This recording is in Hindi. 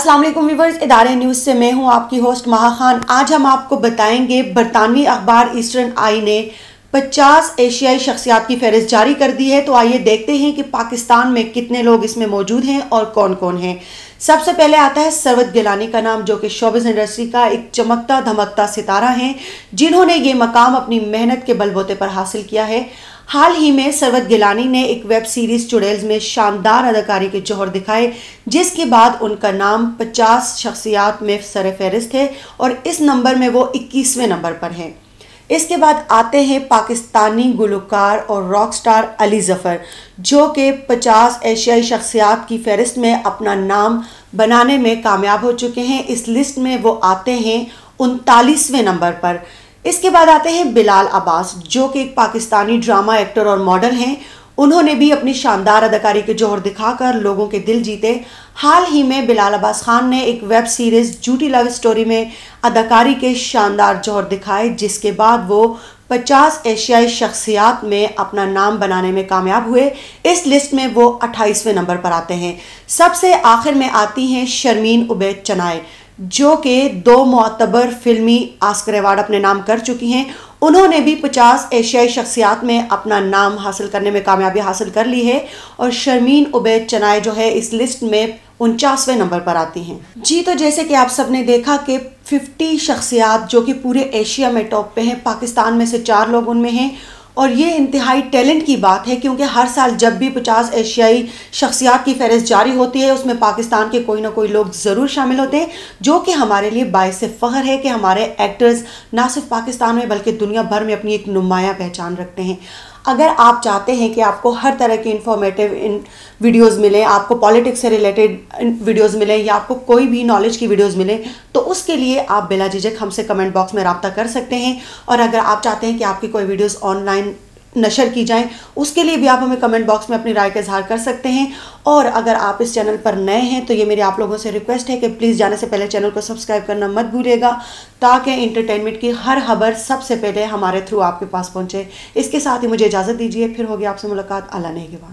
अस्सलाम वालेकुम व्यूअर्स, इदारे न्यूज़ से मैं हूं आपकी होस्ट महा खान। आज हम आपको बताएंगे बरतानवी अखबार ईस्टर्न आई ने 50 एशियाई शख्सियात की फहरिस्त जारी कर दी है। तो आइए देखते हैं कि पाकिस्तान में कितने लोग इसमें मौजूद हैं और कौन कौन हैं। सबसे पहले आता है सरवत गिलानी का नाम, जो कि शोबिज़ इंडस्ट्री का एक चमकता धमकता सितारा हैं, जिन्होंने ये मकाम अपनी मेहनत के बलबूते पर हासिल किया है। हाल ही में सरवत गिलानी ने एक वेब सीरीज चुड़ैल्स में शानदार अदाकारी के जौहर दिखाए, जिसके बाद उनका नाम 50 शख्सियात में सर फहरिस्त है और इस नंबर में वो 21वें नंबर पर हैं। इसके बाद आते हैं पाकिस्तानी गुलकार और रॉक स्टार अली ज़फ़र, जो कि 50 एशियाई शख्सियात की फहरिस्त में अपना नाम बनाने में कामयाब हो चुके हैं। इस लिस्ट में वो आते हैं 39वें नंबर पर। इसके बाद आते हैं बिलाल अब्बास, जो कि एक पाकिस्तानी ड्रामा एक्टर और मॉडल हैं। उन्होंने भी अपनी शानदार अदाकारी के जौहर दिखाकर लोगों के दिल जीते। हाल ही में बिलाल अब्बास खान ने एक वेब सीरीज झूठी लव स्टोरी में अदाकारी के शानदार जौहर दिखाए, जिसके बाद वो 50 एशियाई शख्सियात में अपना नाम बनाने में कामयाब हुए। इस लिस्ट में वो 28वें नंबर पर आते हैं। सबसे आखिर में आती हैं शर्मीन उबैद चनाय, जो कि 2 मोतबर फिल्मी ऑस्कर अवार्ड अपने नाम कर चुकी हैं। उन्होंने भी 50 एशियाई शख्सियात में अपना नाम हासिल करने में कामयाबी हासिल कर ली है और शर्मीन उबैद चनाय जो है इस लिस्ट में 49वें नंबर पर आती हैं। जी, तो जैसे कि आप सबने देखा कि 50 शख्सियात जो कि पूरे एशिया में टॉप पे हैं, पाकिस्तान में से 4 लोग उनमें हैं और ये इंतहाई टैलेंट की बात है, क्योंकि हर साल जब भी 50 एशियाई शख्सियात की फहरिस्त जारी होती है, उसमें पाकिस्तान के कोई ना कोई लोग ज़रूर शामिल होते हैं, जो कि हमारे लिए बाइस फ़ख्र है कि हमारे एक्टर्स ना सिर्फ पाकिस्तान में बल्कि दुनिया भर में अपनी एक नुमायाँ पहचान रखते हैं। अगर आप चाहते हैं कि आपको हर तरह की इंफॉर्मेटिव वीडियोस मिलें, आपको पॉलिटिक्स से रिलेटेड वीडियोस मिलें या आपको कोई भी नॉलेज की वीडियोस मिलें, तो उसके लिए आप बिला झिझक हमसे कमेंट बॉक्स में रब्ता कर सकते हैं। और अगर आप चाहते हैं कि आपकी कोई वीडियोस ऑनलाइन नशर की जाएं, उसके लिए भी आप हमें कमेंट बॉक्स में अपनी राय का इजहार कर सकते हैं। और अगर आप इस चैनल पर नए हैं तो ये मेरी आप लोगों से रिक्वेस्ट है कि प्लीज़ जाने से पहले चैनल को सब्सक्राइब करना मत भूलिएगा, ताकि इंटरटेनमेंट की हर खबर सबसे पहले हमारे थ्रू आपके पास पहुंचे। इसके साथ ही मुझे इजाज़त दीजिए, फिर होगी आपसे मुलाकात। अल्लाह ने के बाद।